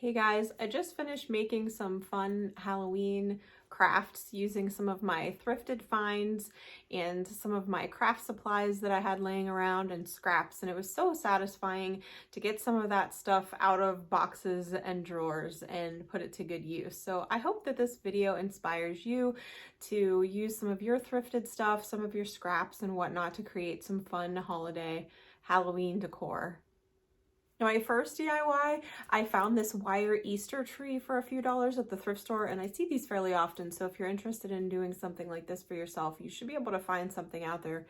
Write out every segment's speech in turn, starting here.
Hey guys, I just finished making some fun Halloween crafts using some of my thrifted finds and some of my craft supplies that I had laying around and scraps, and it was so satisfying to get some of that stuff out of boxes and drawers and put it to good use. So I hope that this video inspires you to use some of your thrifted stuff, some of your scraps and whatnot to create some fun holiday Halloween decor. Now, my first DIY, I found this wire Easter tree for a few dollars at the thrift store, and I see these fairly often. So if you're interested in doing something like this for yourself, you should be able to find something out there.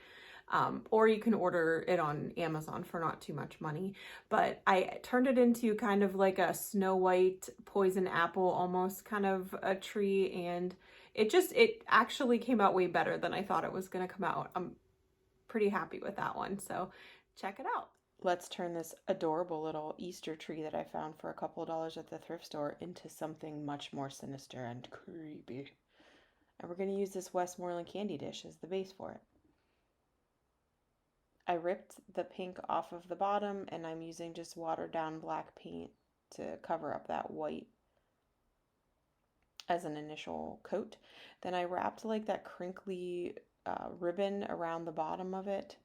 Or you can order it on Amazon for not too much money. But I turned it into kind of like a Snow White poison apple almost kind of a tree, and it actually came out way better than I thought it was gonna come out. I'm pretty happy with that one, so check it out. Let's turn this adorable little Easter tree that I found for a couple of dollars at the thrift store into something much more sinister and creepy. And we're going to use this Westmoreland candy dish as the base for it. I ripped the pink off of the bottom, and I'm using just watered down black paint to cover up that white as an initial coat. Then I wrapped like that crinkly ribbon around the bottom of it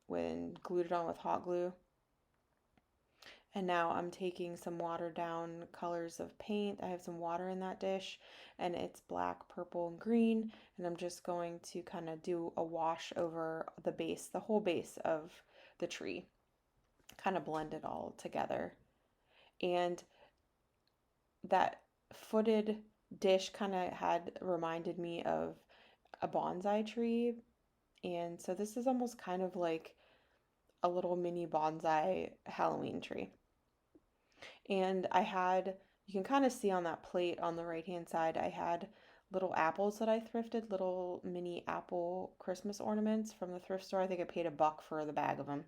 when glued it on with hot glue. And now I'm taking some watered down colors of paint. I have some water in that dish, and it's black, purple, and green. And I'm just going to kind of do a wash over the base, the whole base of the tree, kind of blend it all together. And that footed dish kind of had reminded me of a bonsai tree. And so this is almost kind of like a little mini bonsai Halloween tree. And you can kind of see on that plate on the right hand side, I had little apples that I thrifted, little mini apple Christmas ornaments from the thrift store. I think I paid $1 for the bag of them.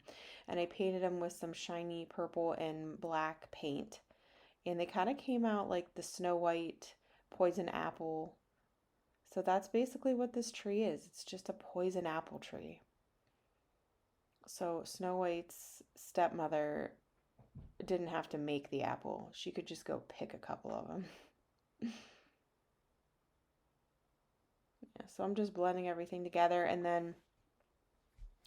And I painted them with some shiny purple and black paint. And they kind of came out like the Snow White poison apple. So that's basically what this tree is. It's just a poison apple tree. So Snow White's stepmother didn't have to make the apple. She could just go pick a couple of them. Yeah, so I'm just blending everything together, and then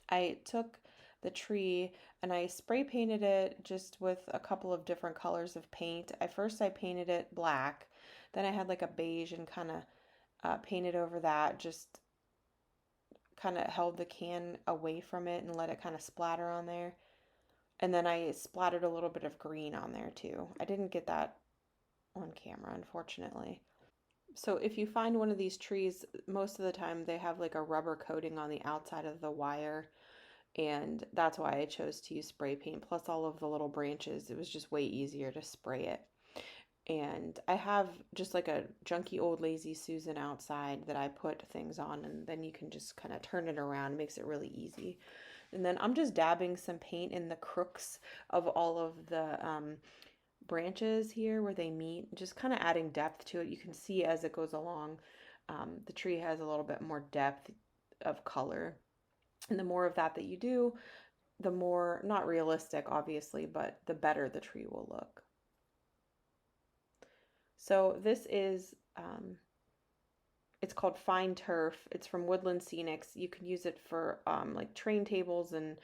I took the tree and I spray painted it just with a couple of different colors of paint. First I painted it black, then I had like a beige and kind of painted over that, just kind of held the can away from it and let it kind of splatter on there. And then I splattered a little bit of green on there too. I didn't get that on camera, unfortunately. So if you find one of these trees, most of the time they have like a rubber coating on the outside of the wire. And that's why I chose to use spray paint. Plus all of the little branches, it was just way easier to spray it. And I have just like a junky old lazy Susan outside that I put things on, and then you can just kind of turn it around. It makes it really easy. And then I'm just dabbing some paint in the crooks of all of the branches here where they meet, just kind of adding depth to it. You can see as it goes along, the tree has a little bit more depth of color. And the more of that you do, the more, not realistic obviously, but the better the tree will look. So this is it's called Fine Turf. It's from Woodland Scenics. You can use it for like train tables and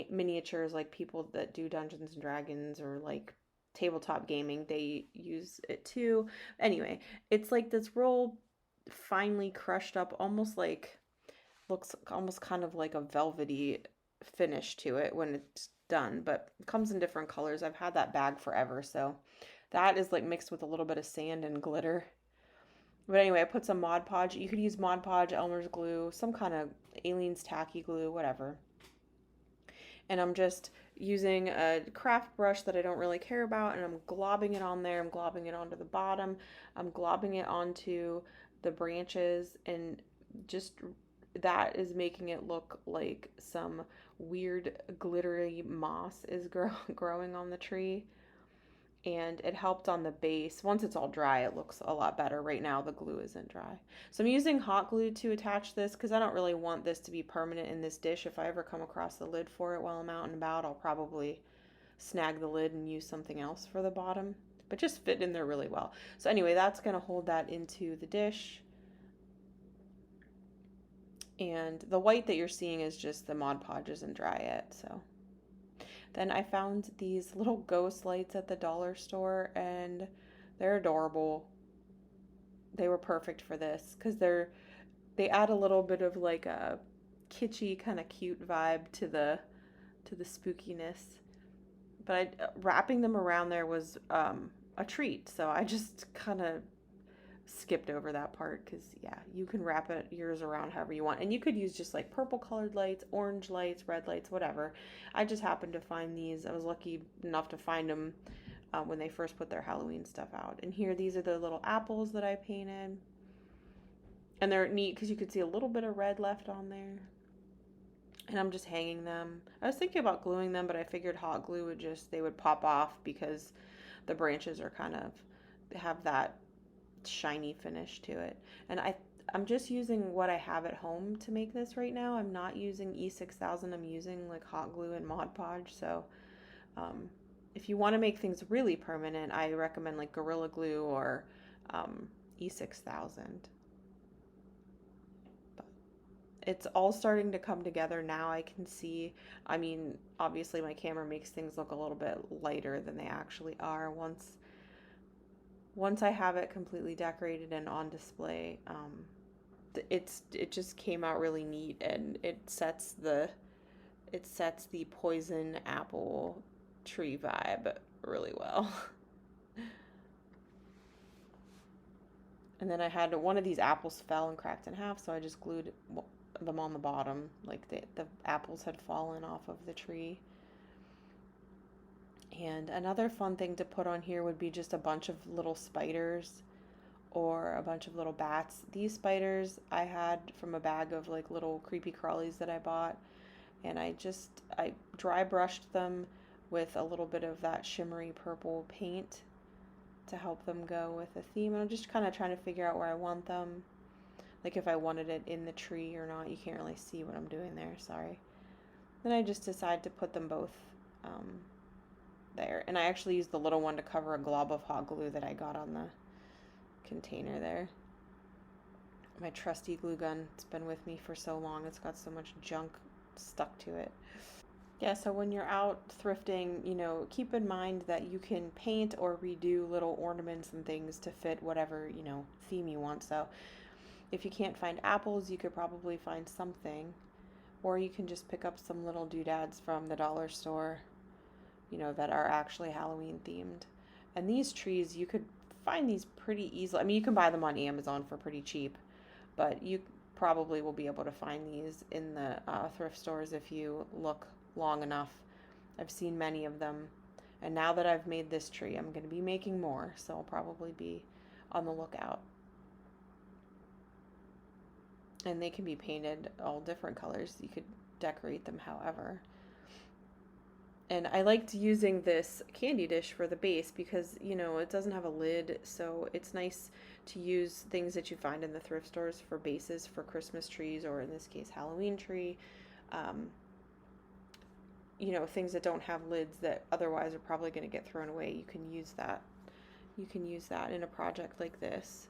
miniatures, like people that do Dungeons and Dragons or like tabletop gaming. They use it too. Anyway, it's like this real finely crushed up, almost like, looks almost kind of like a velvety finish to it when it's done, but it comes in different colors. I've had that bag forever, so that is like mixed with a little bit of sand and glitter. But anyway, I put some Mod Podge. You could use Mod Podge, Elmer's glue, some kind of Aleene's tacky glue, whatever. And I'm just using a craft brush that I don't really care about, and I'm globbing it on there. I'm globbing it onto the bottom. I'm globbing it onto the branches, and just that is making it look like some weird glittery moss is growing on the tree. And it helped on the base. Once it's all dry, it looks a lot better. Right now, the glue isn't dry. So I'm using hot glue to attach this because I don't really want this to be permanent in this dish. If I ever come across the lid for it while I'm out and about, I'll probably snag the lid and use something else for the bottom. but just fit in there really well. So anyway, that's going to hold that into the dish. And the white that you're seeing is just the Mod Podge and dry it. So then I found these little ghost lights at the dollar store, and they're adorable. They were perfect for this because they add a little bit of like a kitschy kind of cute vibe to the spookiness. But wrapping them around there was a treat, so I just kind of skipped over that part because yeah, you can wrap it yours around however you want, and you could use just like purple colored lights, orange lights, red lights, whatever. I just happened to find these. I was lucky enough to find them when they first put their Halloween stuff out. And here, these are the little apples that I painted, and they're neat because you could see a little bit of red left on there. And I'm just hanging them. I was thinking about gluing them, but I figured hot glue would just, they would pop off because the branches are kind of have that shiny finish to it. And I'm just using what I have at home to make this right now. I'm not using E6000. I'm using like hot glue and Mod Podge. So um, if you want to make things really permanent, I recommend like Gorilla Glue or E6000. But it's all starting to come together now. I can see, I mean, obviously my camera makes things look a little bit lighter than they actually are once I have it completely decorated and on display. It just came out really neat, and it sets the poison apple tree vibe really well. And then I had one of these apples fell and cracked in half, so I just glued them on the bottom, like the apples had fallen off of the tree. And another fun thing to put on here would be just a bunch of little spiders or a bunch of little bats. These spiders I had from a bag of like little creepy crawlies that I bought, and I dry brushed them with a little bit of that shimmery purple paint to help them go with the theme. And I'm just kind of trying to figure out where I want them, like if I wanted it in the tree or not. You can't really see what I'm doing there, sorry. Then I just decided to put them both there. And I actually used the little one to cover a glob of hot glue that I got on the container there. My trusty glue gun. It's been with me for so long. It's got so much junk stuck to it. Yeah, so when you're out thrifting, keep in mind that you can paint or redo little ornaments and things to fit whatever, theme you want. So if you can't find apples, you could probably find something. Or you can just pick up some little doodads from the dollar store, that are actually Halloween themed. And these trees, you could find these pretty easily. I mean, you can buy them on Amazon for pretty cheap, but you probably will be able to find these in the thrift stores if you look long enough. I've seen many of them. And now that I've made this tree, I'm going to be making more, so I'll probably be on the lookout. And they can be painted all different colors. You could decorate them however. And I liked using this candy dish for the base because, it doesn't have a lid, so it's nice to use things that you find in the thrift stores for bases for Christmas trees, or in this case, Halloween tree. Um, things that don't have lids that otherwise are probably going to get thrown away. You can use that. You can use that in a project like this.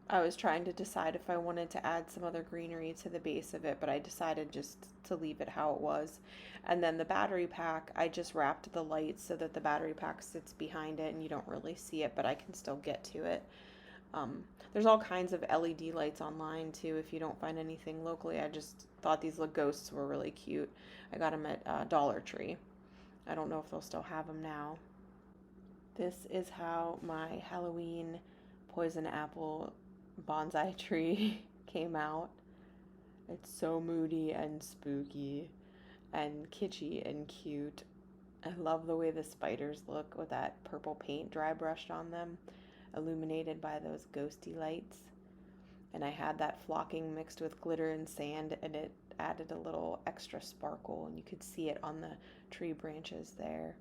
I was trying to decide if I wanted to add some other greenery to the base of it, but I decided just to leave it how it was. And then the battery pack, I just wrapped the lights so that the battery pack sits behind it and you don't really see it, but I can still get to it. There's all kinds of LED lights online too if you don't find anything locally. I just thought these little ghosts were really cute. I got them at Dollar Tree. I don't know if they'll still have them now. This is how my Halloween poison apple bonsai tree came out. It's so moody and spooky and kitschy and cute. I love the way the spiders look with that purple paint dry brushed on them, illuminated by those ghosty lights. And I had that flocking mixed with glitter and sand, and it added a little extra sparkle, and you could see it on the tree branches there.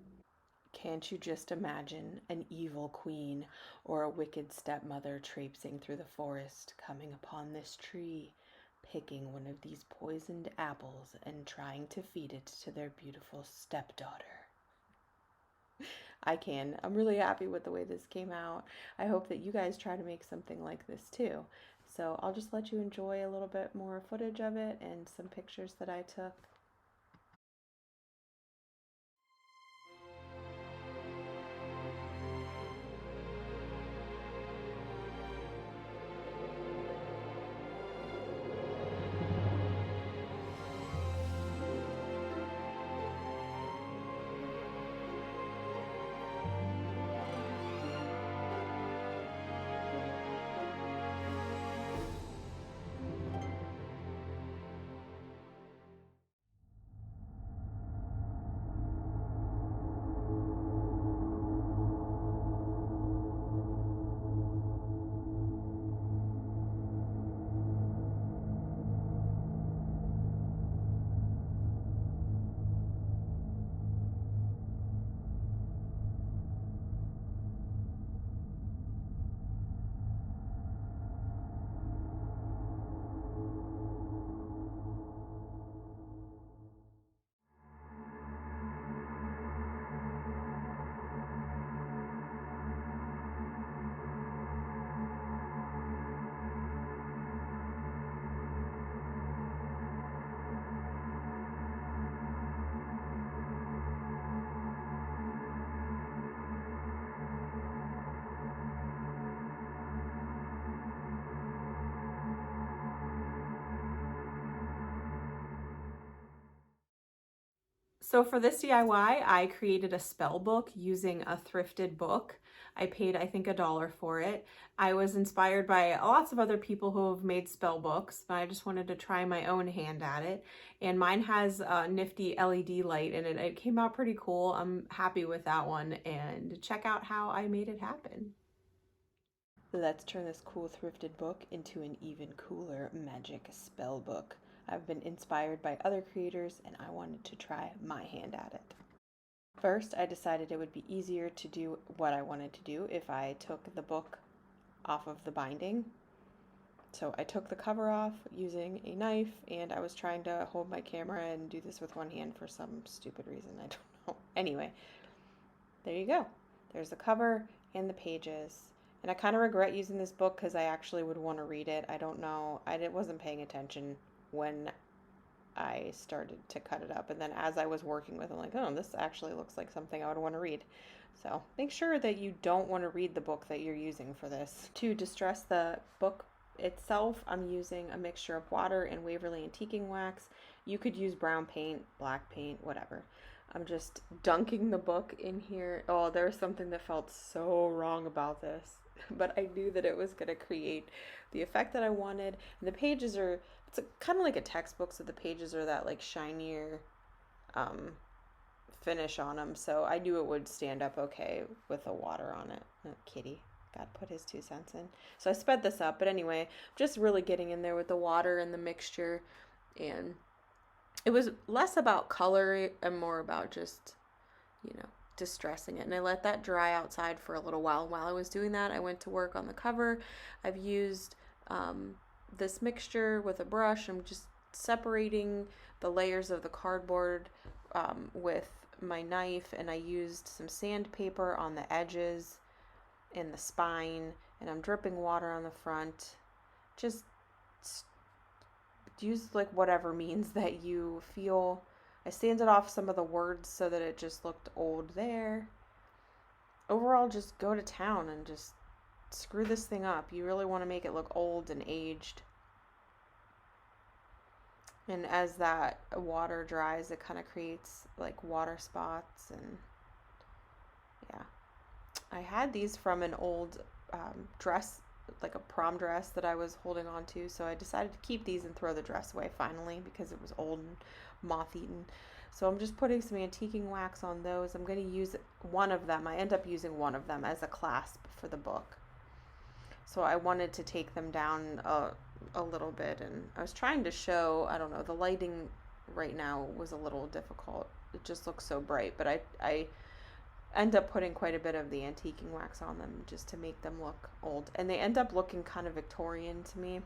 Can't you just imagine an evil queen or a wicked stepmother traipsing through the forest, coming upon this tree, picking one of these poisoned apples and trying to feed it to their beautiful stepdaughter? I can. I'm really happy with the way this came out. I hope that you guys try to make something like this too. So I'll just let you enjoy a little bit more footage of it and some pictures that I took. So for this DIY, I created a spell book using a thrifted book. I paid, I think, $1 for it. I was inspired by lots of other people who have made spell books, but I just wanted to try my own hand at it. And mine has a nifty LED light in it. It came out pretty cool. I'm happy with that one, and check out how I made it happen. Let's turn this cool thrifted book into an even cooler magic spell book. I've been inspired by other creators and I wanted to try my hand at it. First, I decided it would be easier to do what I wanted to do if I took the book off of the binding. So I took the cover off using a knife, and I was trying to hold my camera and do this with one hand for some stupid reason. I don't know. Anyway, there you go. There's the cover and the pages. And I kind of regret using this book because I actually would want to read it. I don't know. I wasn't paying attention when I started to cut it up. And then as I was working with it, I'm like, oh, this actually looks like something I would want to read. So make sure that you don't want to read the book that you're using for this. To distress the book itself, I'm using a mixture of water and Waverly antiquing wax. You could use brown paint, black paint, whatever. I'm just dunking the book in here. Oh, there's something that felt so wrong about this. But I knew that it was going to create the effect that I wanted. And the pages are, it's kind of like a textbook, so the pages are that like shinier finish on them. So I knew it would stand up okay with the water on it. Oh, kitty. God put his 2 cents in. So I sped this up. But anyway, just really getting in there with the water and the mixture. And it was less about color and more about just, distressing it. And I let that dry outside for a little while. While I was doing that, I went to work on the cover. I've used this mixture with a brush. I'm just separating the layers of the cardboard with my knife, and I used some sandpaper on the edges and the spine, and I'm dripping water on the front. Just use like whatever means that you feel. I sanded off some of the words so that it just looked old there. Overall, just go to town and just screw this thing up. You really want to make it look old and aged. And as that water dries, it kind of creates like water spots. And yeah, I had these from an old dress, like a prom dress that I was holding on to. So I decided to keep these and throw the dress away finally because it was old and moth-eaten. So I'm just putting some antiquing wax on those. I'm going to use one of them. I end up using one of them as a clasp for the book. So I wanted to take them down a little bit, and I was trying to show, I don't know, the lighting right now was a little difficult. It just looks so bright, but I end up putting quite a bit of the antiquing wax on them just to make them look old. And they end up looking kind of Victorian to me,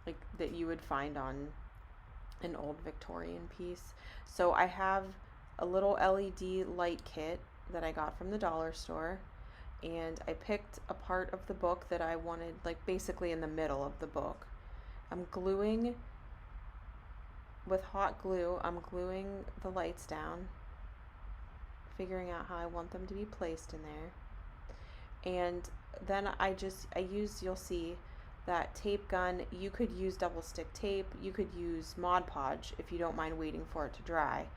like that you would find on an old Victorian piece. So I have a little LED light kit that I got from the dollar store, and I picked a part of the book that I wanted, like basically in the middle of the book. I'm gluing with hot glue, I'm gluing the lights down, figuring out how I want them to be placed in there. And then I use, you'll see that tape gun. You could use double stick tape, you could use Mod Podge if you don't mind waiting for it to dry,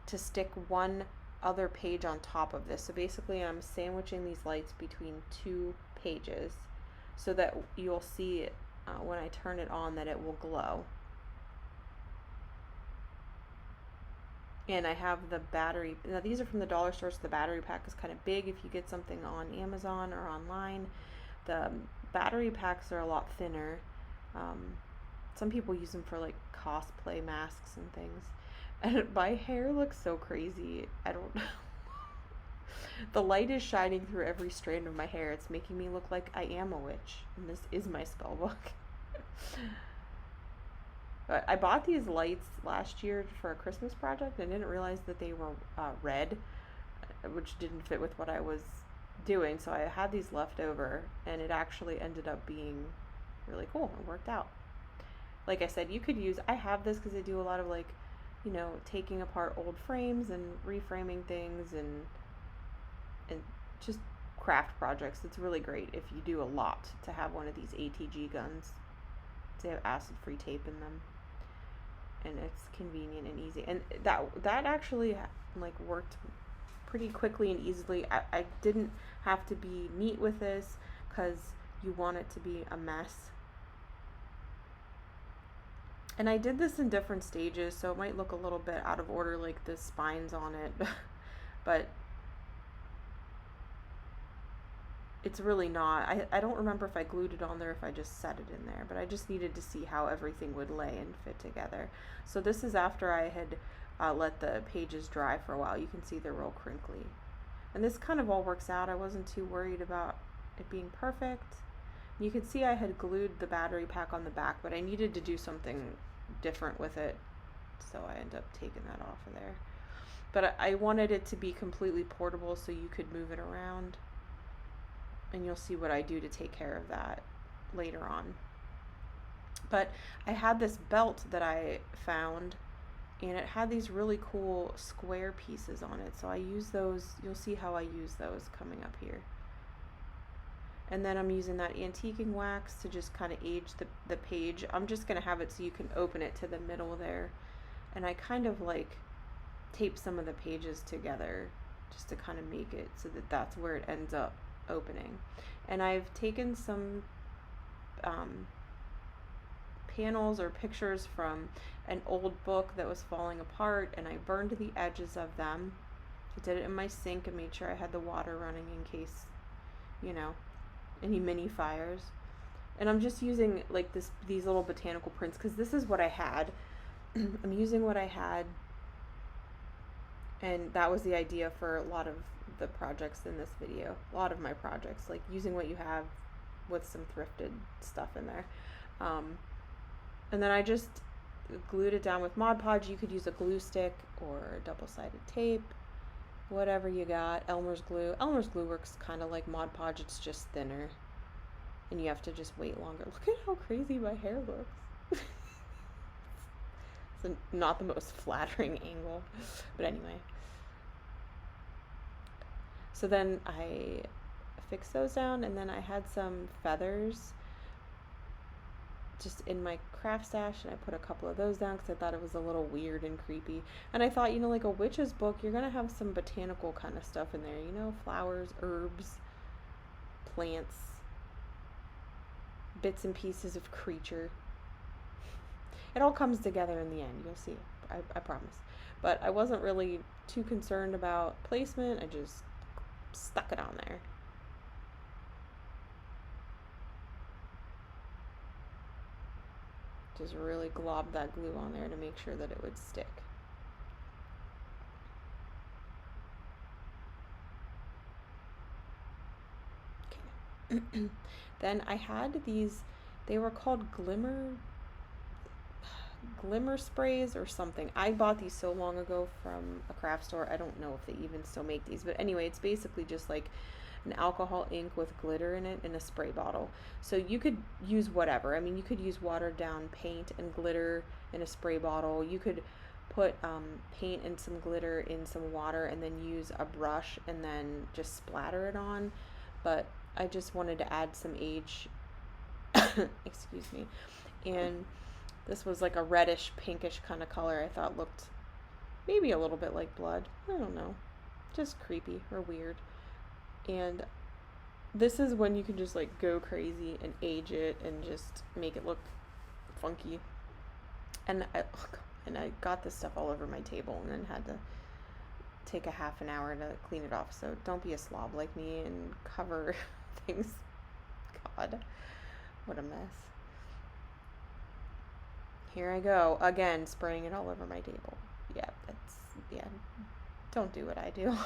to stick one other page on top of this. So basically I'm sandwiching these lights between two pages so that you'll see when I turn it on that it will glow. And I have the battery. Now these are from the dollar store, so the battery pack is kind of big. If you get something on Amazon or online, the battery packs are a lot thinner. Some people use them for like cosplay masks and things. And my hair looks so crazy. I don't know. The light is shining through every strand of my hair. It's making me look like I am a witch. And this is my spell book. But I bought these lights last year for a Christmas project and didn't realize that they were red, which didn't fit with what I was doing. So I had these left over, and it actually ended up being really cool. It worked out. Like I said, you could use, I have this because I do a lot of like, you know, taking apart old frames and reframing things and just craft projects. It's really great if you do a lot to have one of these ATG guns. They have acid-free tape in them, and it's convenient and easy. And that actually like worked pretty quickly and easily. I didn't have to be neat with this because you want it to be a mess. And I did this in different stages, so it might look a little bit out of order, like the spines on it, but it's really not. I don't remember if I glued it on there, if I just set it in there, but I just needed to see how everything would lay and fit together. So this is after I had let the pages dry for a while. You can see they're real crinkly. And this kind of all works out. I wasn't too worried about it being perfect. You can see I had glued the battery pack on the back, but I needed to do something different with it, so I ended up taking that off of there. But I wanted it to be completely portable so you could move it around. And you'll see what I do to take care of that later on. But I had this belt that I found, and it had these really cool square pieces on it. So I use those. You'll see how I use those coming up here. And then I'm using that antiquing wax to just kind of age the page. I'm just going to have it so you can open it to the middle there. And I kind of like tape some of the pages together just to kind of make it so that that's where it ends up opening. And I've taken some panels or pictures from an old book that was falling apart, and I burned the edges of them. I did it in my sink and made sure I had the water running in case, you know, any mini fires. And I'm just using like these little botanical prints because this is what I had. I'm using what I had, and that was the idea for a lot of the projects in this video. A lot of my projects, like using what you have with some thrifted stuff in there. And then I just glued it down with Mod Podge. You could use a glue stick or double-sided tape, whatever you got. Elmer's glue. Elmer's glue works kind of like Mod Podge, it's just thinner. And you have to just wait longer. Look at how crazy my hair looks. It's not the most flattering angle, but anyway. So then I fixed those down, and then I had some feathers just in my craft stash, and I put a couple of those down because I thought it was a little weird and creepy. And I thought, you know, like a witch's book, you're gonna have some botanical kind of stuff in there, you know, flowers, herbs, plants, bits and pieces of creature. It all comes together in the end, you'll see, I promise. But I wasn't really too concerned about placement. I just stuck it on there. Just really globbed that glue on there to make sure that it would stick. Okay. Then I had these, they were called glimmer sprays or something. I bought these so long ago from a craft store. I don't know if they even still make these, but anyway, it's basically just like an alcohol ink with glitter in it in a spray bottle. So you could use whatever. I mean, you could use watered down paint and glitter in a spray bottle. You could put paint and some glitter in some water and then use a brush and then just splatter it on. But I just wanted to add some age, excuse me, and this was like a reddish pinkish kind of color I thought looked maybe a little bit like blood. I don't know, just creepy or weird. And this is when you can just like go crazy and age it and just make it look funky. And I got this stuff all over my table and then had to take a half an hour to clean it off. So don't be a slob like me and cover things. God, what a mess. Here I go again, spraying it all over my table. Yeah, don't do what I do.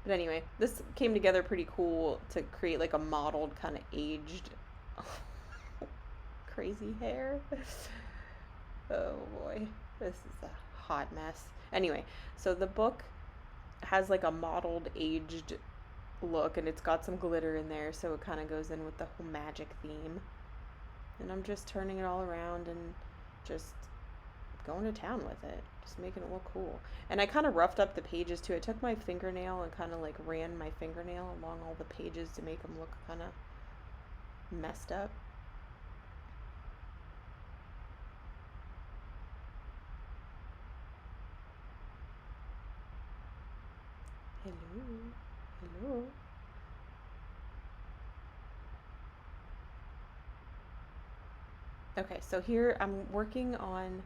But anyway, this came together pretty cool to create like a mottled kind of aged crazy hair. Oh boy, this is a hot mess. Anyway, so the book has like a mottled aged look and it's got some glitter in there, so it kind of goes in with the whole magic theme. And I'm just turning it all around and just going to town with it, just making it look cool. And I kind of roughed up the pages too. I took my fingernail and kind of like ran my fingernail along all the pages to make them look kind of messed up. Hello. Okay, so here I'm working on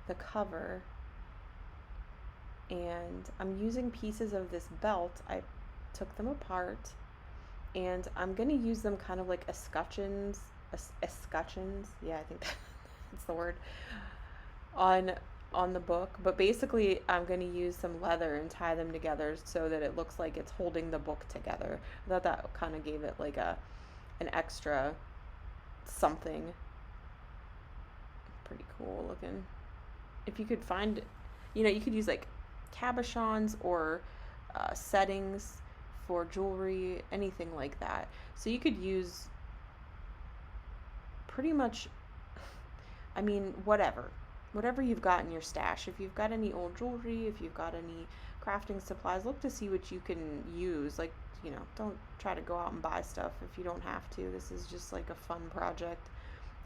the cover and I'm using pieces of this belt. I took them apart and I'm going to use them kind of like escutcheons, yeah, I think that's the word, on the book. But basically I'm going to use some leather and tie them together so that it looks like it's holding the book together. I thought that kind of gave it like an extra something. Pretty cool looking. If you could find, you could use like cabochons or settings for jewelry, anything like that. So you could use pretty much, I mean, whatever you've got in your stash. If you've got any old jewelry, if you've got any crafting supplies, look to see what you can use. Like, don't try to go out and buy stuff if you don't have to. This is just like a fun project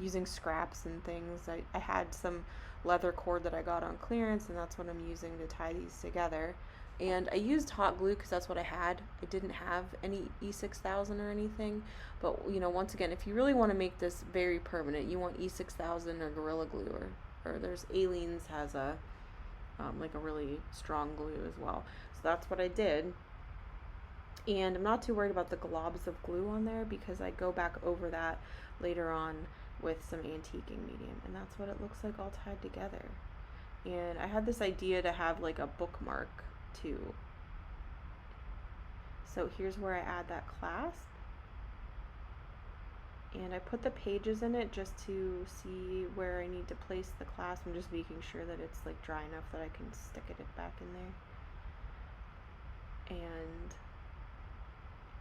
using scraps and things. I had some leather cord that I got on clearance, and that's what I'm using to tie these together. And I used hot glue because that's what I had. I didn't have any E6000 or anything. But, once again, if you really want to make this very permanent, you want E6000 or Gorilla Glue, or there's Aleene's has a like a really strong glue as well. So that's what I did. And I'm not too worried about the globs of glue on there because I go back over that later on with some antiquing medium, and that's what it looks like all tied together. And I had this idea to have like a bookmark too. So here's where I add that clasp, and I put the pages in it just to see where I need to place the clasp. I'm just making sure that it's like dry enough that I can stick it back in there. And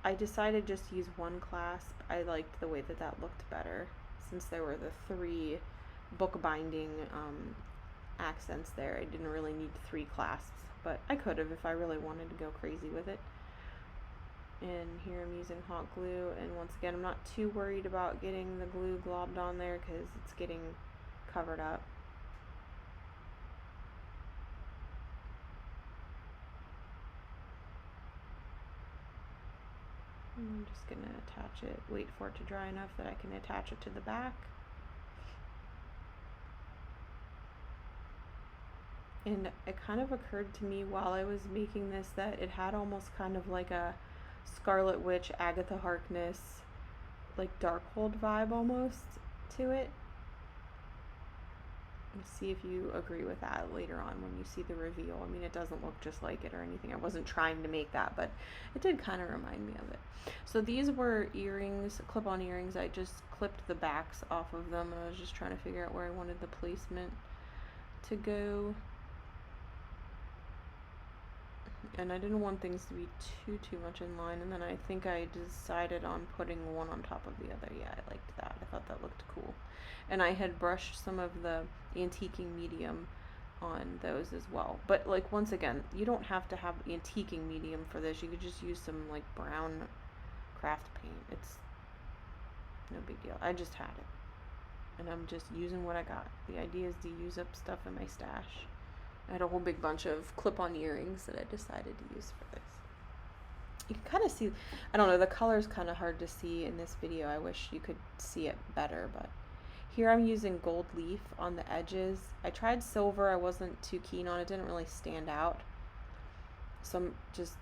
I decided just to use one clasp. I liked the way that looked better, since there were the 3 book binding accents there. I didn't really need 3 clasps, but I could have if I really wanted to go crazy with it. And here I'm using hot glue, and once again, I'm not too worried about getting the glue globbed on there because it's getting covered up. I'm just going to attach it, wait for it to dry enough that I can attach it to the back. And it kind of occurred to me while I was making this that it had almost kind of like a Scarlet Witch, Agatha Harkness, like Darkhold vibe almost to it. See if you agree with that later on when you see the reveal. I mean, it doesn't look just like it or anything. I wasn't trying to make that, but it did kind of remind me of it. So these were earrings, clip-on earrings. I just clipped the backs off of them, and I was just trying to figure out where I wanted the placement to go. And I didn't want things to be too much in line, and then I think I decided on putting one on top of the other. Yeah, I liked that. I thought that looked cool. And I had brushed some of the antiquing medium on those as well. But like, once again, you don't have to have antiquing medium for this. You could just use some like brown craft paint. It's no big deal. I just had it, and I'm just using what I got. The idea is to use up stuff in my stash. I had a whole big bunch of clip-on earrings that I decided to use for this. You can kind of see, I don't know, the color's kind of hard to see in this video. I wish you could see it better, but here I'm using gold leaf on the edges. I tried silver, I wasn't too keen on it, didn't really stand out. So I'm just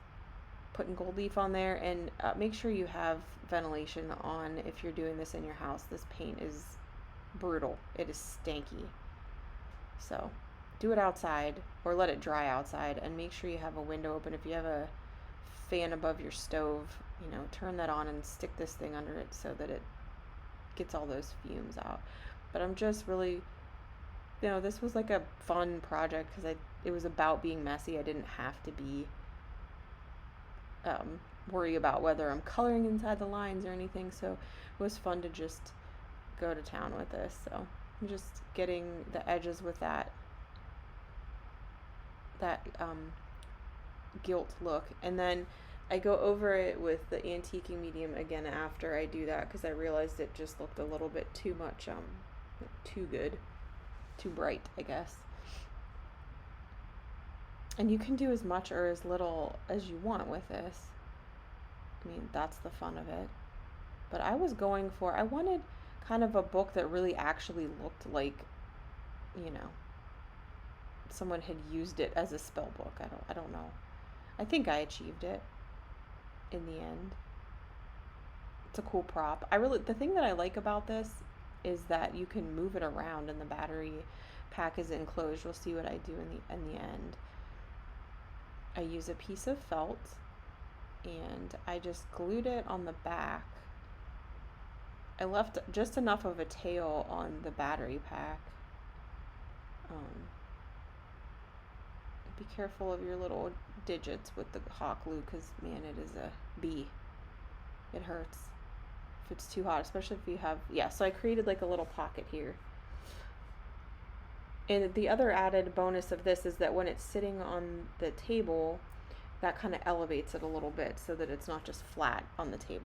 putting gold leaf on there, and make sure you have ventilation on if you're doing this in your house. This paint is brutal. It is stanky. So do it outside or let it dry outside, and make sure you have a window open. If you have a fan above your stove, you know, turn that on and stick this thing under it so that it gets all those fumes out. But I'm just really, you know, this was like a fun project because it was about being messy. I didn't have to be worry about whether I'm coloring inside the lines or anything, so it was fun to just go to town with this. So I'm just getting the edges with that gilt look, and then I go over it with the antiquing medium again after I do that, because I realized it just looked a little bit too much too good, too bright, I guess. And you can do as much or as little as you want with this. I mean, that's the fun of it. But I wanted kind of a book that really actually looked like, you know, someone had used it as a spell book. I don't know. I think I achieved it in the end. It's a cool prop. The thing that I like about this is that you can move it around, and the battery pack is enclosed. You'll see what I do in the end. I use a piece of felt, and I just glued it on the back. I left just enough of a tail on the battery pack. Be careful of your little digits with the hot glue, because man, it is a bee. It hurts if it's too hot, especially if you have, so I created like a little pocket here. And the other added bonus of this is that when it's sitting on the table, that kind of elevates it a little bit so that it's not just flat on the table.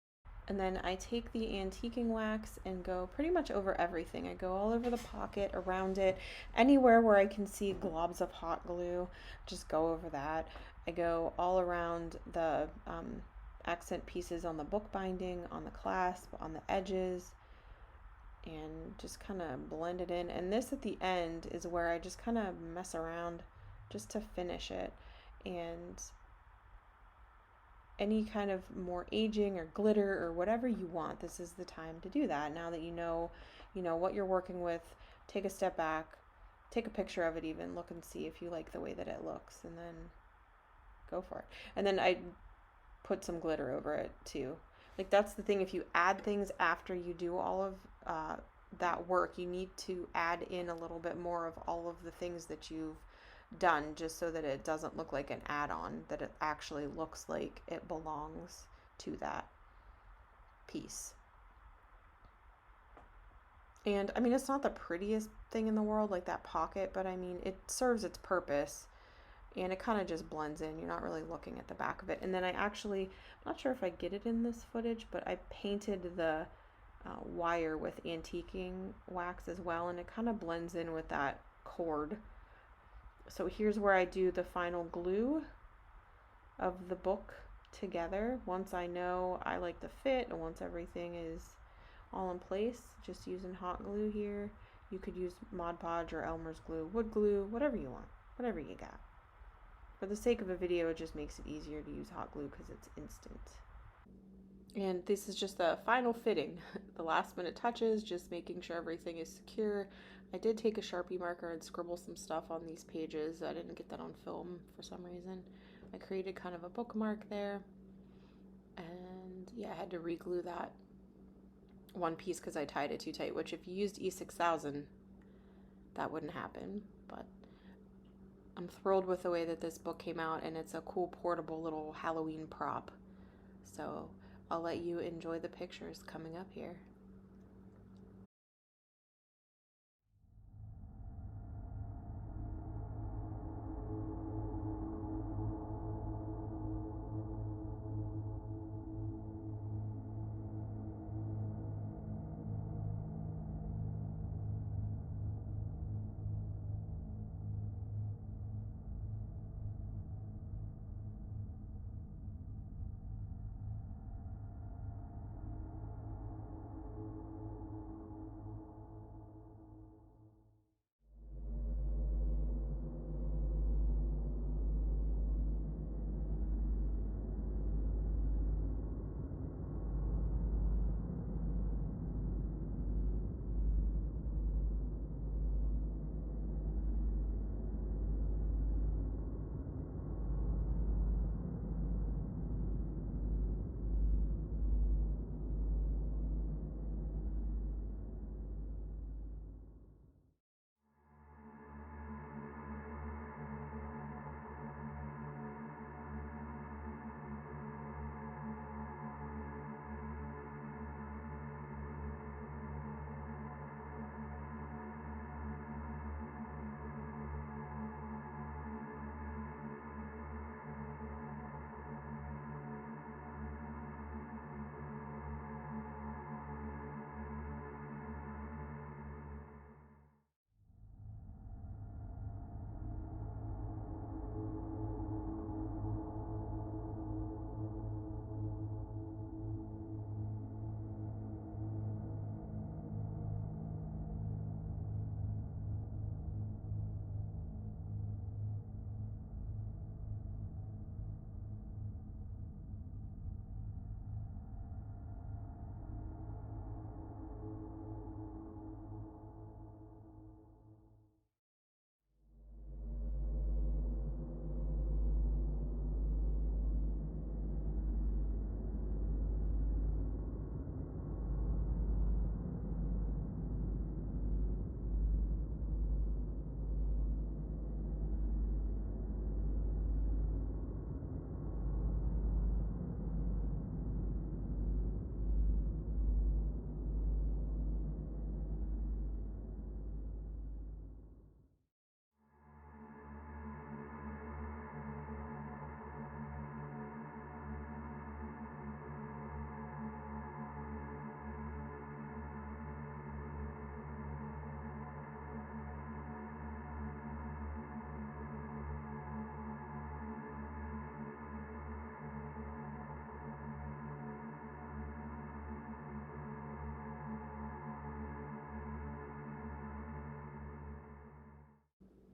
And then I take the antiquing wax and go pretty much over everything. I go all over the pocket, around it, anywhere where I can see globs of hot glue, just go over that. I go all around the accent pieces on the book binding, on the clasp, on the edges, and just kind of blend it in. And this at the end is where I just kind of mess around just to finish it. And any kind of more aging or glitter or whatever you want, this is the time to do that. Now that you know what you're working with, take a step back, take a picture of it even, look and see if you like the way that it looks, and then go for it. And then I put some glitter over it too. Like, that's the thing, if you add things after you do all of that work, you need to add in a little bit more of all of the things that you've done, just so that it doesn't look like an add-on, that it actually looks like it belongs to that piece. And I mean, it's not the prettiest thing in the world, like that pocket, but I mean, it serves its purpose, and it kind of just blends in. You're not really looking at the back of it. And then I'm not sure if I get it in this footage, but I painted the wire with antiquing wax as well, and it kind of blends in with that cord. So here's where I do the final glue of the book together. Once I know I like the fit, and once everything is all in place, just using hot glue here. You could use Mod Podge or Elmer's glue, wood glue, whatever you want, whatever you got. For the sake of a video, it just makes it easier to use hot glue because it's instant. And this is just the final fitting, the last minute touches, just making sure everything is secure. I did take a Sharpie marker and scribble some stuff on these pages. I didn't get that on film for some reason. I created kind of a bookmark there. And yeah, I had to re-glue that one piece because I tied it too tight, which if you used E6000, that wouldn't happen. But I'm thrilled with the way that this book came out, and it's a cool portable little Halloween prop. So I'll let you enjoy the pictures coming up here.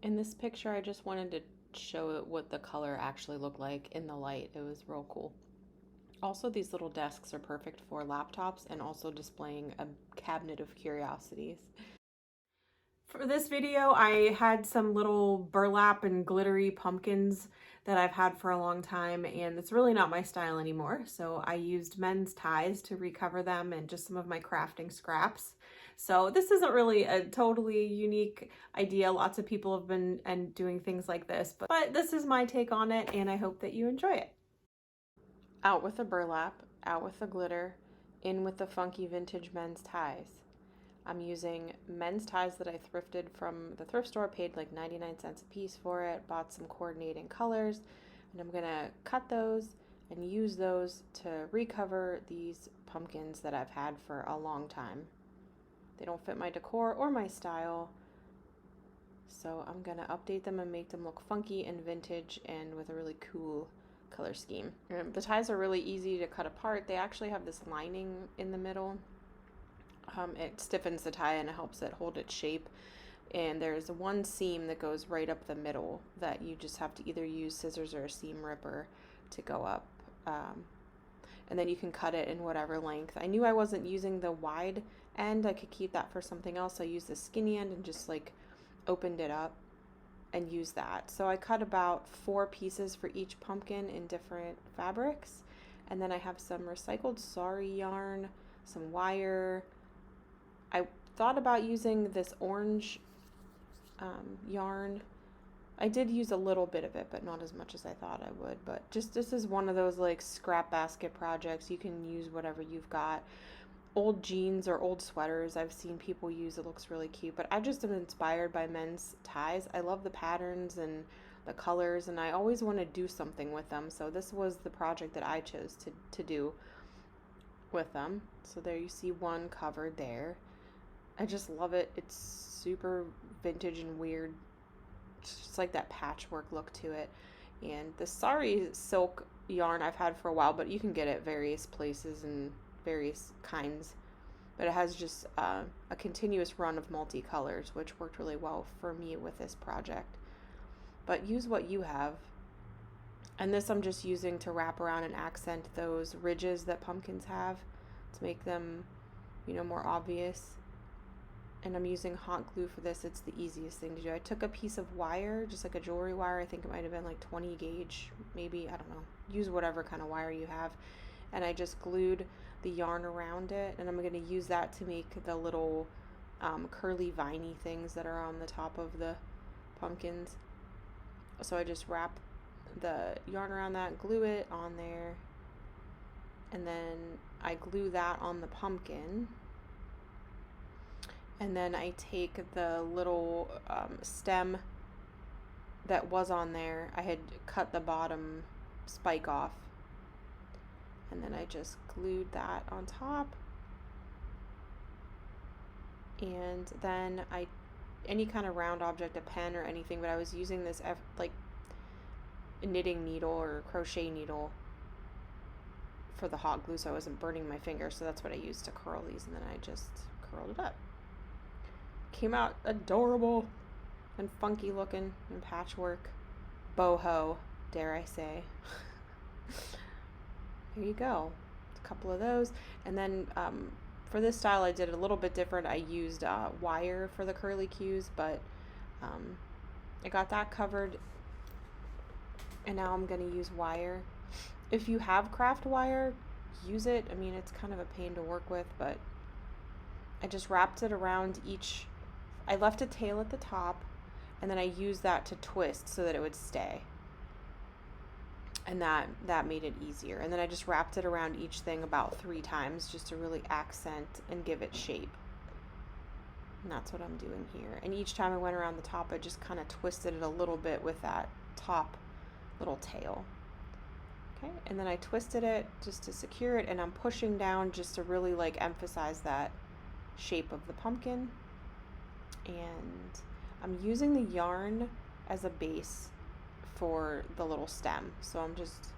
In this picture, I just wanted to show it what the color actually looked like in the light. It was real cool. Also, these little desks are perfect for laptops and also displaying a cabinet of curiosities. For this video, I had some little burlap and glittery pumpkins that I've had for a long time, and it's really not my style anymore. So I used men's ties to recover them and just some of my crafting scraps. So this isn't really a totally unique idea. Lots of people have been doing things like this, but this is my take on it, and I hope that you enjoy it. Out with the burlap, out with the glitter, in with the funky vintage men's ties. I'm using men's ties that I thrifted from the thrift store, paid like 99 cents a piece for it, bought some coordinating colors, and I'm gonna cut those and use those to recover these pumpkins that I've had for a long time. They don't fit my decor or my style, so I'm gonna update them and make them look funky and vintage and with a really cool color scheme. The ties are really easy to cut apart. They actually have this lining in the middle. It stiffens the tie and it helps it hold its shape. And there's one seam that goes right up the middle that you just have to either use scissors or a seam ripper to go up. and then you can cut it in whatever length. I knew I wasn't using the wide end. I could keep that for something else. I used the skinny end and just like opened it up and used that. So I cut about 4 pieces for each pumpkin in different fabrics. And then I have some recycled sari yarn, some wire. I thought about using this orange yarn. I did use a little bit of it, but not as much as I thought I would. But just this is one of those like scrap basket projects. You can use whatever you've got. Old jeans or old sweaters I've seen people use. It looks really cute, but I just am inspired by men's ties. I love the patterns and the colors, and I always want to do something with them. So this was the project that I chose to do with them. So there you see one covered there. I just love it. It's super vintage and weird. It's just like that patchwork look to it. And the sari silk yarn I've had for a while, but you can get it various places and various kinds. But it has just a continuous run of multicolors, which worked really well for me with this project. But use what you have. And this I'm just using to wrap around and accent those ridges that pumpkins have to make them, more obvious. And I'm using hot glue for this. It's the easiest thing to do. I took a piece of wire, just like a jewelry wire. I think it might have been like 20 gauge, maybe, I don't know. Use whatever kind of wire you have. And I just glued the yarn around it. And I'm going to use that to make the little curly viney things that are on the top of the pumpkins. So I just wrap the yarn around that, glue it on there. And then I glue that on the pumpkin. And then I take the little stem that was on there. I had cut the bottom spike off. And then I just glued that on top. And then any kind of round object, a pen or anything, but I was using this like knitting needle or crochet needle for the hot glue so I wasn't burning my fingers. So that's what I used to curl these. And then I just curled it up. Came out adorable and funky looking and patchwork. Boho, dare I say. There you go. A couple of those. And then for this style I did it a little bit different. I used wire for the curly cues, but I got that covered. And now I'm going to use wire. If you have craft wire, use it. I mean, it's kind of a pain to work with, but I just wrapped it around each. I left a tail at the top, and then I used that to twist so that it would stay. And that made it easier. And then I just wrapped it around each thing about 3 times just to really accent and give it shape. And that's what I'm doing here. And each time I went around the top, I just kind of twisted it a little bit with that top little tail. Okay, and then I twisted it just to secure it, and I'm pushing down just to really like emphasize that shape of the pumpkin. And I'm using the yarn as a base for the little stem. So I'm just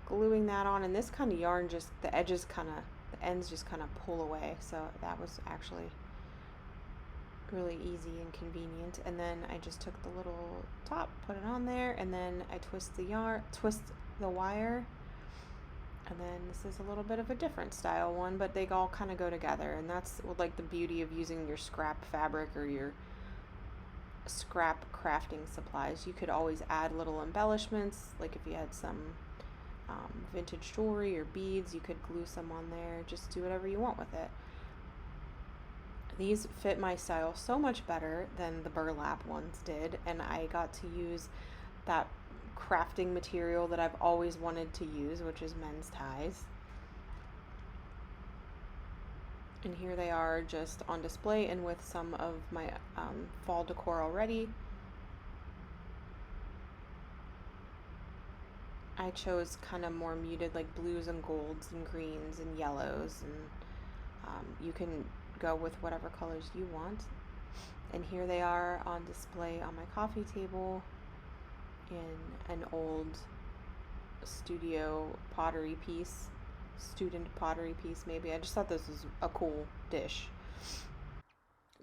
gluing that on, and this kind of yarn just, the ends just kind of pull away. So that was actually really easy and convenient. And then I just took the little top, put it on there, and then I twist the wire. And then this is a little bit of a different style one, but they all kind of go together. And that's like the beauty of using your scrap fabric or your scrap crafting supplies. You could always add little embellishments, like if you had some vintage jewelry or beads, you could glue some on there. Just do whatever you want with it. These fit my style so much better than the burlap ones did, and I got to use that crafting material that I've always wanted to use, which is men's ties. And here they are just on display and with some of my fall decor already. I chose kind of more muted, like blues and golds and greens and yellows, and you can go with whatever colors you want. And here they are on display on my coffee table in an old student pottery piece maybe. I just thought this was a cool dish.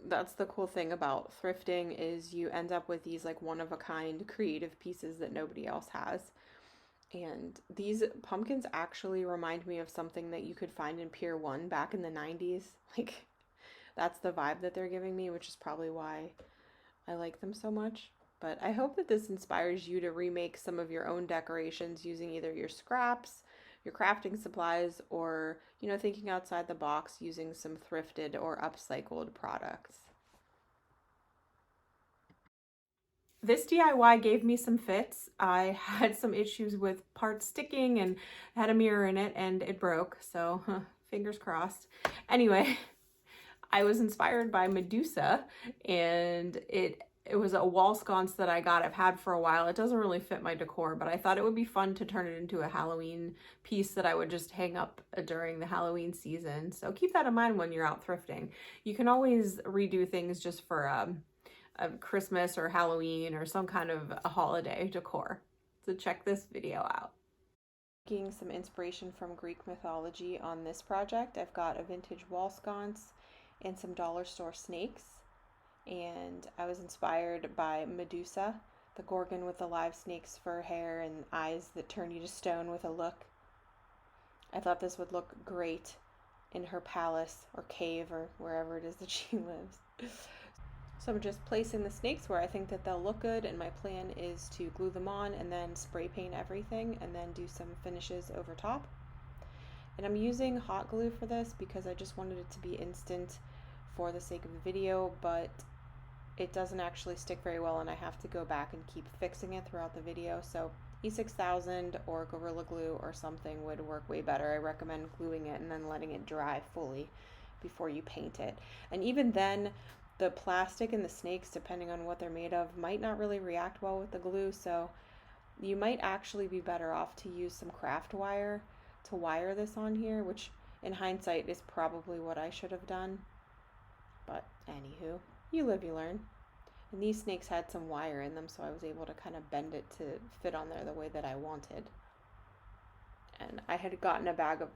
That's the cool thing about thrifting, is you end up with these like one of a kind creative pieces that nobody else has. And these pumpkins actually remind me of something that you could find in Pier 1 back in the 90s. Like, that's the vibe that they're giving me, which is probably why I like them so much. But I hope that this inspires you to remake some of your own decorations using either your scraps, your crafting supplies, or, thinking outside the box using some thrifted or upcycled products. This DIY gave me some fits. I had some issues with parts sticking and had a mirror in it and it broke, so fingers crossed. Anyway, I was inspired by Medusa, and it was a wall sconce that I got. I've had for a while. It doesn't really fit my decor, but I thought it would be fun to turn it into a Halloween piece that I would just hang up during the Halloween season. So keep that in mind when you're out thrifting. You can always redo things just for a Christmas or Halloween or some kind of a holiday decor. So check this video out. Taking some inspiration from Greek mythology on this project, I've got a vintage wall sconce and some dollar store snakes, and I was inspired by Medusa, the gorgon with the live snake's fur hair and eyes that turn you to stone with a look. I thought this would look great in her palace or cave or wherever it is that she lives. So I'm just placing the snakes where I think that they'll look good, and my plan is to glue them on and then spray paint everything and then do some finishes over top. And I'm using hot glue for this because I just wanted it to be instant for the sake of the video, but it doesn't actually stick very well and I have to go back and keep fixing it throughout the video. So E6000 or Gorilla Glue or something would work way better. I recommend gluing it and then letting it dry fully before you paint it. And even then, the plastic and the snakes, depending on what they're made of, might not really react well with the glue, so you might actually be better off to use some craft wire to wire this on here, which in hindsight is probably what I should have done. But anywho, you live, you learn. And these snakes had some wire in them, so I was able to kind of bend it to fit on there the way that I wanted. And I had gotten a bag of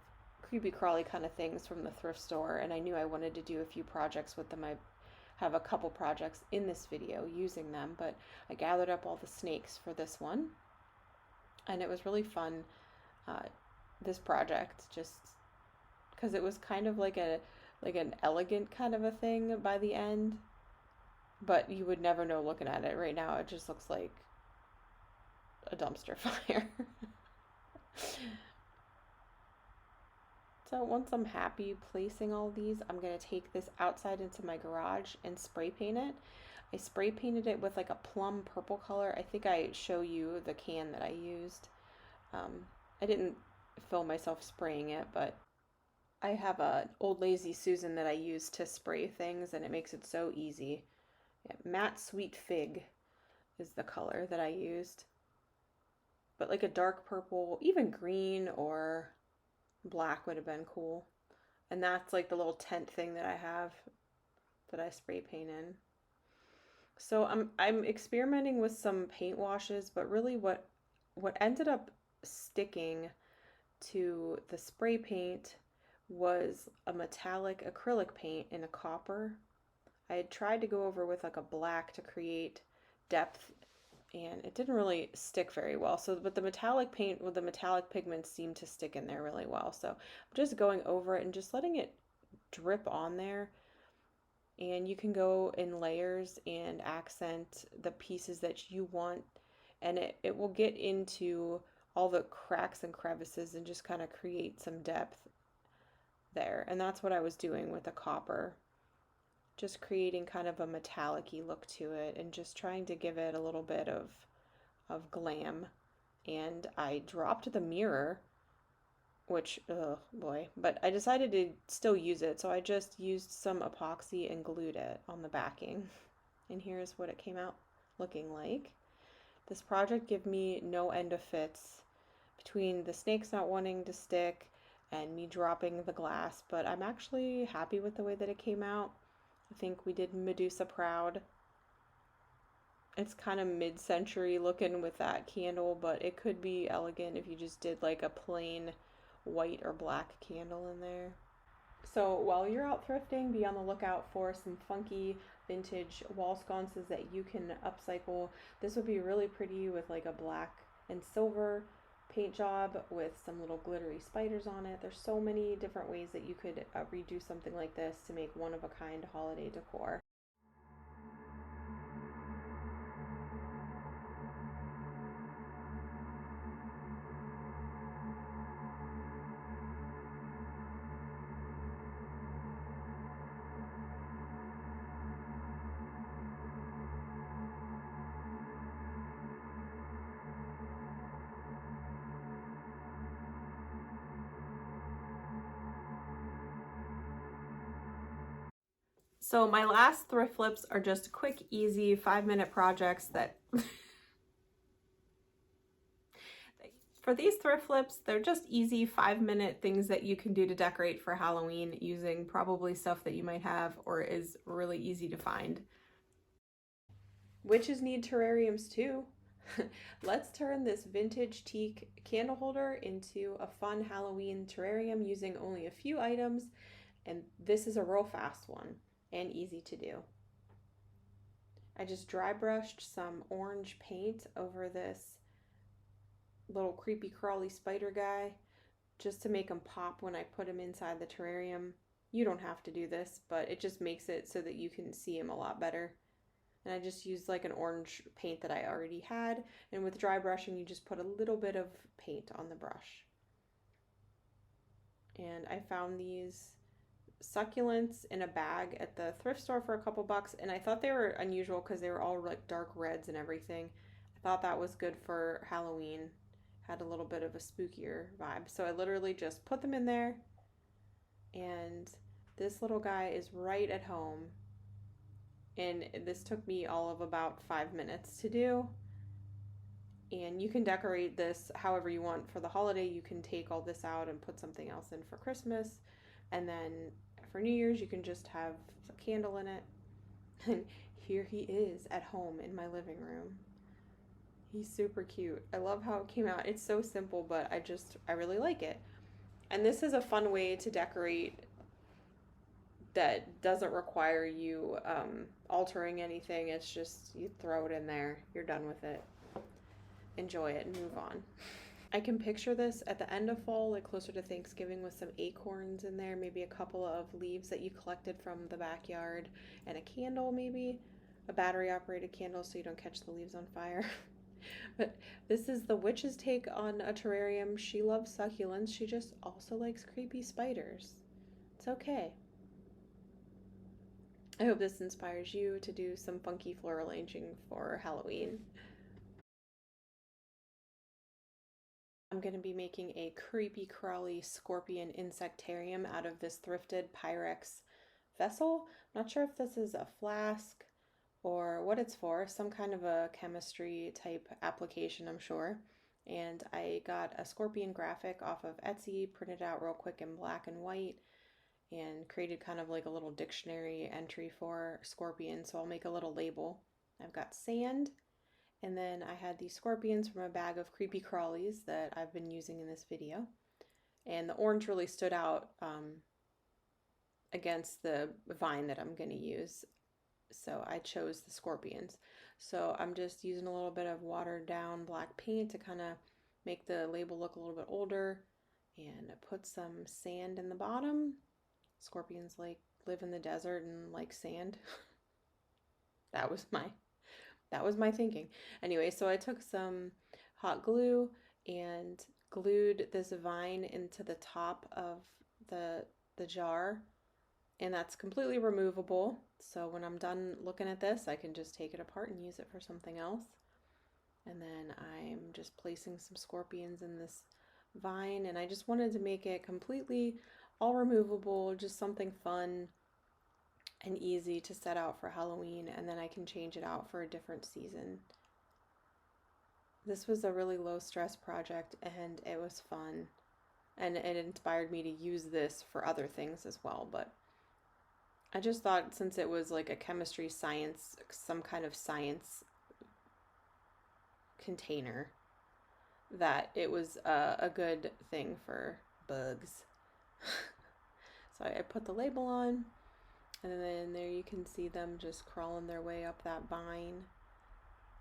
creepy crawly kind of things from the thrift store, and I knew I wanted to do a few projects with them. I have a couple projects in this video using them, but I gathered up all the snakes for this one, and it was really fun, this project, just because it was kind of like an elegant kind of a thing by the end, but you would never know looking at it. Right now it just looks like a dumpster fire. So once I'm happy placing all these, I'm going to take this outside into my garage and spray paint it. I spray painted it with like a plum purple color. I think I show you the can that I used. I didn't film myself spraying it, but I have an old Lazy Susan that I use to spray things, and it makes it so easy. Yeah, Matte Sweet Fig is the color that I used. But like a dark purple, even green or black would have been cool. And that's like the little tent thing that I have that I spray paint in. So I'm experimenting with some paint washes, but really what ended up sticking to the spray paint was a metallic acrylic paint in a copper. I had tried to go over with like a black to create depth, and it didn't really stick very well. So, but the metallic paint with the metallic pigments seemed to stick in there really well. So I'm just going over it and just letting it drip on there. And you can go in layers and accent the pieces that you want, and it will get into all the cracks and crevices and just kind of create some depth there. And that's what I was doing with the copper. Just creating kind of a metallic-y look to it and just trying to give it a little bit of glam. And I dropped the mirror, which, oh boy, but I decided to still use it, so I just used some epoxy and glued it on the backing. And here's what it came out looking like. This project gave me no end of fits between the snakes not wanting to stick and me dropping the glass, but I'm actually happy with the way that it came out. I think we did Medusa proud. It's kind of mid-century looking with that candle, but it could be elegant if you just did like a plain white or black candle in there. So while you're out thrifting, be on the lookout for some funky vintage wall sconces that you can upcycle. This would be really pretty with like a black and silver paint job with some little glittery spiders on it. There's so many different ways that you could redo something like this to make one-of-a-kind holiday decor. So my last thrift flips are just quick, easy 5-minute projects that for these thrift flips, they're just easy 5-minute things that you can do to decorate for Halloween using probably stuff that you might have or is really easy to find. Witches need terrariums too. Let's turn this vintage teak candle holder into a fun Halloween terrarium using only a few items, and this is a real fast one and easy to do. I just dry brushed some orange paint over this little creepy crawly spider guy just to make him pop when I put him inside the terrarium. You don't have to do this, but it just makes it so that you can see him a lot better. And I just used like an orange paint that I already had, and with dry brushing you just put a little bit of paint on the brush. And I found these succulents in a bag at the thrift store for a couple bucks, and I thought they were unusual because they were all like dark reds and everything. I thought that was good for Halloween. Had a little bit of a spookier vibe. So I literally just put them in there, and this little guy is right at home. And this took me all of about 5 minutes to do. And you can decorate this however you want for the holiday. You can take all this out and put something else in for Christmas. And then for New Year's, you can just have a candle in it. And here he is at home in my living room. He's super cute. I love how it came out. It's so simple, but I really like it. And this is a fun way to decorate that doesn't require you altering anything. It's just you throw it in there, you're done with it. Enjoy it and move on. I can picture this at the end of fall, like closer to Thanksgiving, with some acorns in there, maybe a couple of leaves that you collected from the backyard, and a candle, maybe a battery operated candle so you don't catch the leaves on fire. But this is the witch's take on a terrarium. She loves succulents. She just also likes creepy spiders. It's okay. I hope this inspires you to do some funky floral arranging for Halloween. I'm going to be making a creepy crawly scorpion insectarium out of this thrifted Pyrex vessel. I'm not sure if this is a flask or what it's for, some kind of a chemistry type application, I'm sure. And I got a scorpion graphic off of Etsy, printed out real quick in black and white, and created kind of like a little dictionary entry for scorpion. So I'll make a little label. I've got sand, and then I had these scorpions from a bag of creepy crawlies that I've been using in this video. And the orange really stood out against the vine that I'm going to use. So I chose the scorpions. So I'm just using a little bit of watered down black paint to kind of make the label look a little bit older, and put some sand in the bottom. Scorpions like live in the desert and like sand. That was my thinking. Anyway, so I took some hot glue and glued this vine into the top of the jar, and that's completely removable. So when I'm done looking at this, I can just take it apart and use it for something else. And then I'm just placing some scorpions in this vine, and I just wanted to make it completely all removable, just something fun and easy to set out for Halloween, and then I can change it out for a different season. This was a really low stress project, and it was fun, and it inspired me to use this for other things as well. But I just thought, since it was like a chemistry science, some kind of science container, that it was a good thing for bugs. So I put the label on, and then there you can see them just crawling their way up that vine.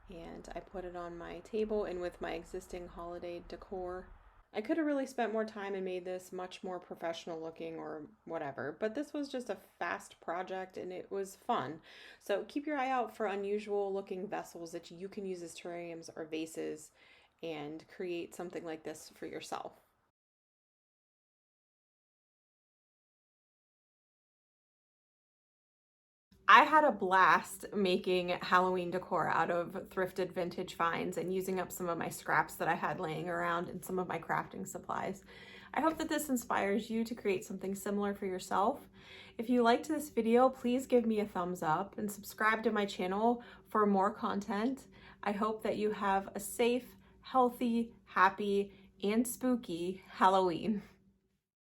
and I put it on my table and with my existing holiday decor. I could have really spent more time and made this much more professional looking or whatever, but this was just a fast project and it was fun. So keep your eye out for unusual looking vessels that you can use as terrariums or vases and create something like this for yourself. I had a blast making Halloween decor out of thrifted vintage finds and using up some of my scraps that I had laying around and some of my crafting supplies. I hope that this inspires you to create something similar for yourself. If you liked this video, please give me a thumbs up and subscribe to my channel for more content. I hope that you have a safe, healthy, happy, and spooky Halloween.